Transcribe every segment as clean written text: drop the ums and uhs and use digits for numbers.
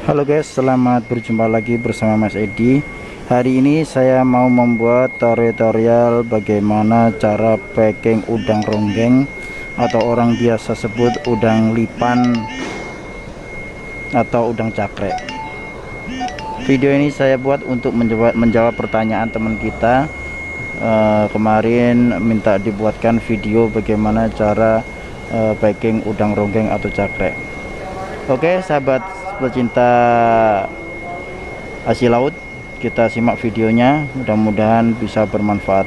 Halo guys, selamat berjumpa lagi bersama Mas Edi. Hari ini saya mau membuat tutorial bagaimana cara packing udang ronggeng atau orang biasa sebut udang lipan atau udang cakrek. Video ini saya buat untuk menjawab pertanyaan teman kita. Kemarin minta dibuatkan video bagaimana cara packing udang ronggeng atau cakrek. Oke sahabat pecinta hasil laut, kita simak videonya, mudah-mudahan bisa bermanfaat.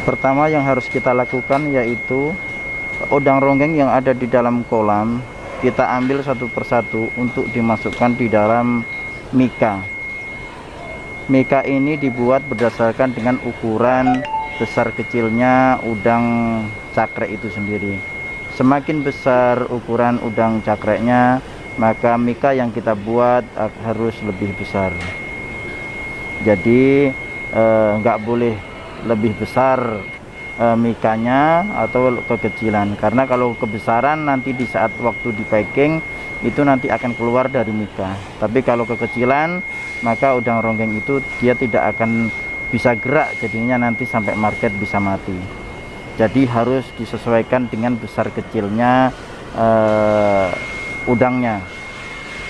Pertama yang harus kita lakukan yaitu udang ronggeng yang ada di dalam kolam kita ambil satu persatu untuk dimasukkan di dalam mika. Mika ini dibuat berdasarkan dengan ukuran besar kecilnya udang cakrek itu sendiri. Semakin besar ukuran udang cakreknya, maka mika yang kita buat harus lebih besar. Jadi nggak boleh lebih besar mikanya atau kekecilan, karena kalau kebesaran nanti di saat waktu di packing itu nanti akan keluar dari mika. Tapi kalau kekecilan maka udang ronggeng itu dia tidak akan bisa gerak, jadinya nanti sampai market bisa mati. Jadi harus disesuaikan dengan besar kecilnya udangnya.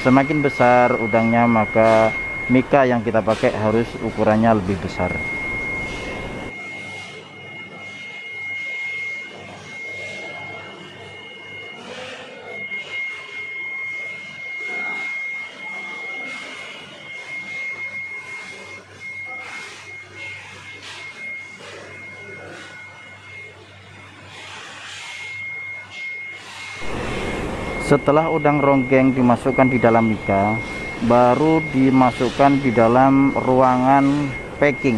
Semakin besar udangnya maka mika yang kita pakai harus ukurannya lebih besar. Setelah udang ronggeng dimasukkan di dalam mika, baru dimasukkan di dalam ruangan packing.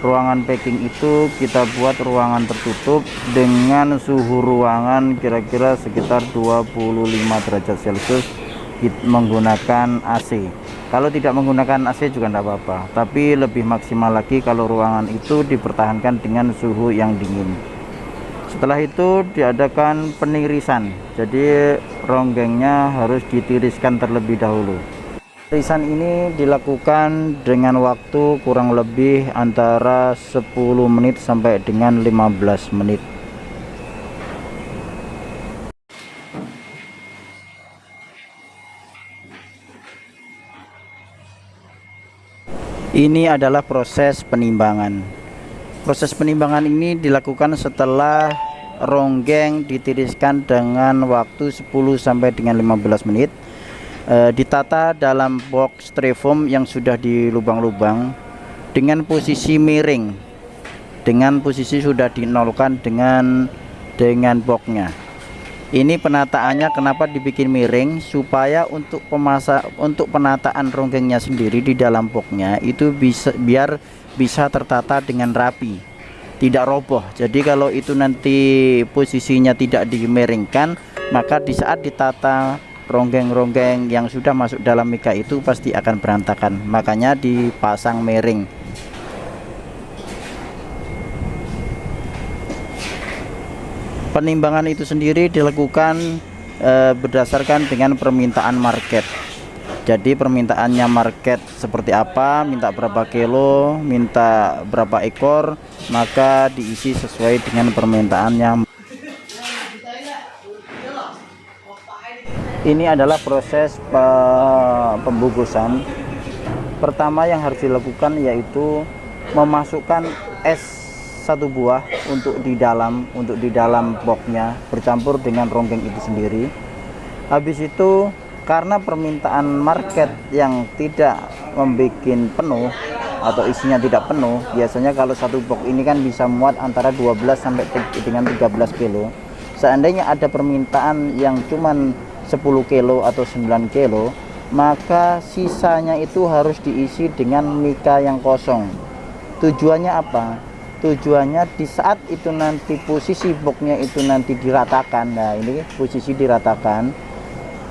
Ruangan packing itu kita buat ruangan tertutup dengan suhu ruangan kira-kira sekitar 25 derajat Celcius menggunakan AC. Kalau tidak menggunakan AC juga tidak apa-apa, tapi lebih maksimal lagi kalau ruangan itu dipertahankan dengan suhu yang dingin. Setelah itu diadakan penirisan, jadi ronggengnya harus ditiriskan terlebih dahulu. Tirisan ini dilakukan dengan waktu kurang lebih antara 10 menit sampai dengan 15 menit. Ini adalah proses penimbangan. Proses penimbangan ini dilakukan setelah ronggeng ditiriskan dengan waktu 10 sampai dengan 15 menit. Ditata dalam box styrofoam yang sudah dilubang-lubang dengan posisi miring, dengan posisi sudah dinolkan dengan boxnya. Ini penataannya kenapa dibikin miring, supaya untuk penataan ronggengnya sendiri di dalam boxnya itu biar bisa tertata dengan rapi, tidak roboh. Jadi kalau itu nanti posisinya tidak dimiringkan, maka di saat ditata ronggeng-ronggeng yang sudah masuk dalam mika itu pasti akan berantakan, makanya dipasang miring. Penimbangan itu sendiri dilakukan berdasarkan dengan permintaan market. Jadi permintaannya market seperti apa, minta berapa kilo, minta berapa ekor, maka diisi sesuai dengan permintaannya. Ini adalah proses pembungkusan. Pertama yang harus dilakukan yaitu memasukkan es satu buah untuk di dalam boxnya bercampur dengan ronggeng itu sendiri. Habis itu karena permintaan market yang tidak membuat penuh atau isinya tidak penuh, biasanya kalau satu box ini kan bisa muat antara 12 sampai dengan 13 kilo. Seandainya ada permintaan yang cuman 10 kilo atau 9 kilo, maka sisanya itu harus diisi dengan mika yang kosong. Tujuannya apa? Tujuannya di saat itu nanti posisi boxnya itu nanti diratakan, nah ini posisi diratakan,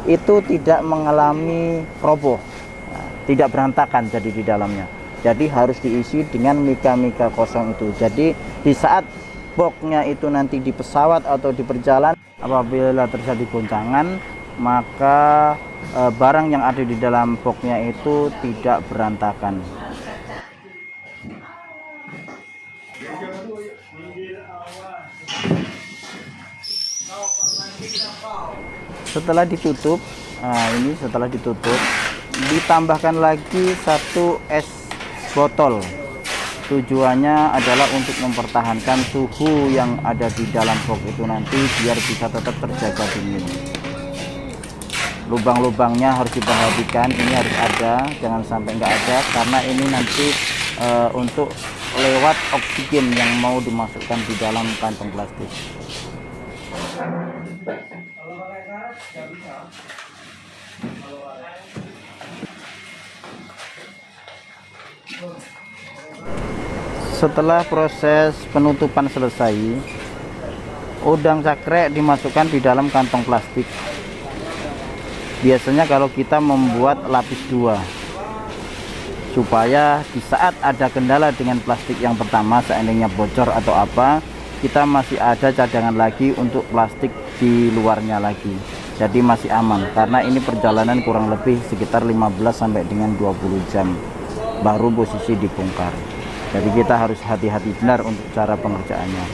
itu tidak mengalami roboh, tidak berantakan jadi di dalamnya. Jadi harus diisi dengan mika-mika kosong itu. Jadi di saat boxnya itu nanti di pesawat atau di perjalanan, apabila terjadi goncangan, maka barang yang ada di dalam boxnya itu tidak berantakan. Setelah ditutup, ini setelah ditutup, ditambahkan lagi satu es botol. Tujuannya adalah untuk mempertahankan suhu yang ada di dalam box itu nanti biar bisa tetap terjaga dingin. Lubang-lubangnya harus diperhatikan, ini harus ada, jangan sampai nggak ada, karena ini nanti untuk lewat oksigen yang mau dimasukkan di dalam kantong plastik. Setelah proses penutupan selesai, udang cakrek dimasukkan di dalam kantong plastik. Biasanya kalau kita membuat lapis 2, supaya di saat ada kendala dengan plastik yang pertama, seandainya bocor atau apa, kita masih ada cadangan lagi untuk plastik di luarnya lagi. Jadi masih aman, karena ini perjalanan kurang lebih sekitar 15 sampai dengan 20 jam baru posisi dibongkar. Jadi kita harus hati-hati benar untuk cara pengerjaannya.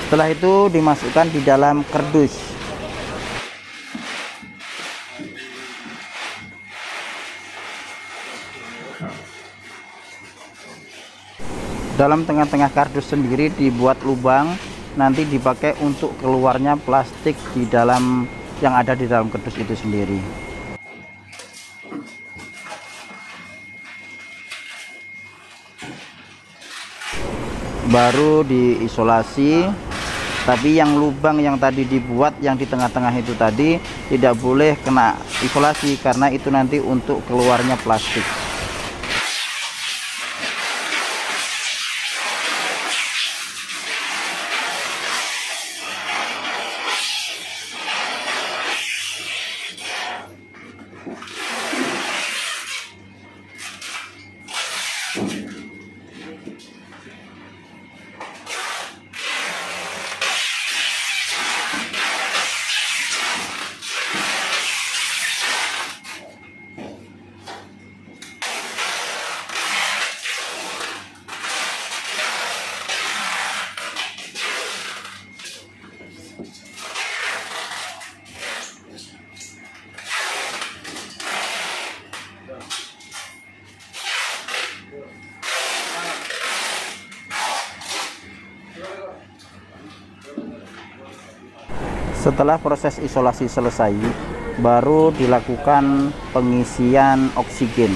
Setelah itu dimasukkan di dalam kardus. Dalam tengah-tengah kardus sendiri dibuat lubang, nanti dipakai untuk keluarnya plastik di dalam yang ada di dalam kardus itu sendiri. Baru diisolasi, tapi yang lubang yang tadi dibuat yang di tengah-tengah itu tadi tidak boleh kena isolasi, karena itu nanti untuk keluarnya plastik. Setelah proses isolasi selesai, baru dilakukan pengisian oksigen.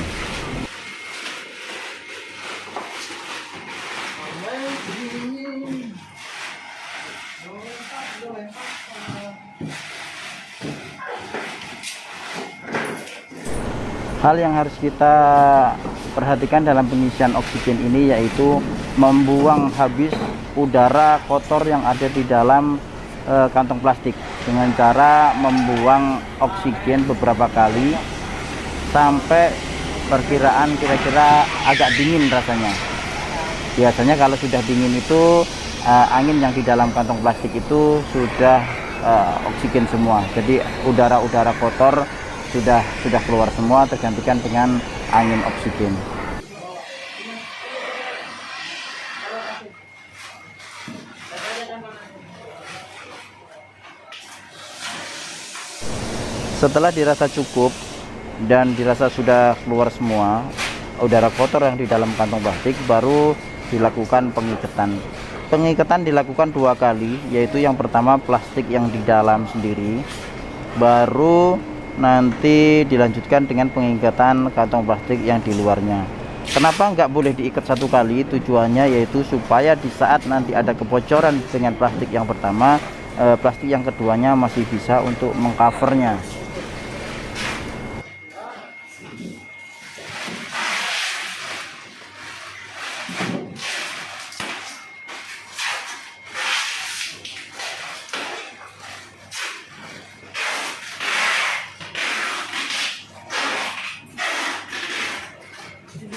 Hal yang harus kita perhatikan dalam pengisian oksigen ini yaitu membuang habis udara kotor yang ada di dalam kantong plastik dengan cara membuang oksigen beberapa kali sampai perkiraan kira-kira agak dingin rasanya. Biasanya kalau sudah dingin itu angin yang di dalam kantong plastik itu sudah oksigen semua, jadi udara-udara kotor sudah keluar semua, tergantikan dengan angin oksigen. Setelah dirasa cukup dan dirasa sudah keluar semua udara kotor yang di dalam kantong plastik, baru dilakukan pengiketan. Pengiketan dilakukan 2 kali, yaitu yang pertama plastik yang di dalam sendiri, baru nanti dilanjutkan dengan pengikatan kantong plastik yang di luarnya. Kenapa nggak boleh diikat 1 kali? Tujuannya yaitu supaya di saat nanti ada kebocoran dengan plastik yang pertama, plastik yang keduanya masih bisa untuk mengcovernya. Setelah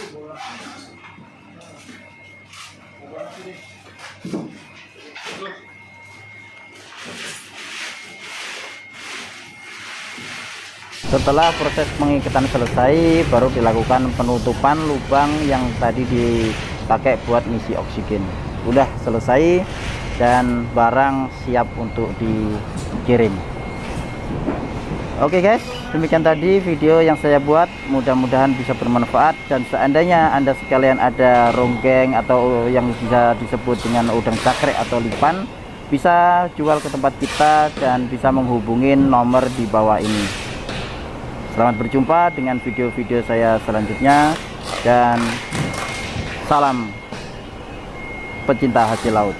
proses pengikatan selesai, baru dilakukan penutupan lubang yang tadi dipakai buat ngisi oksigen. Udah selesai dan barang siap untuk dikirim. Oke guys, demikian tadi video yang saya buat, mudah-mudahan bisa bermanfaat. Dan seandainya Anda sekalian ada ronggeng atau yang bisa disebut dengan udang cakrek atau lipan, bisa jual ke tempat kita dan bisa menghubungin nomor di bawah ini. Selamat berjumpa dengan video-video saya selanjutnya, dan salam pecinta hasil laut.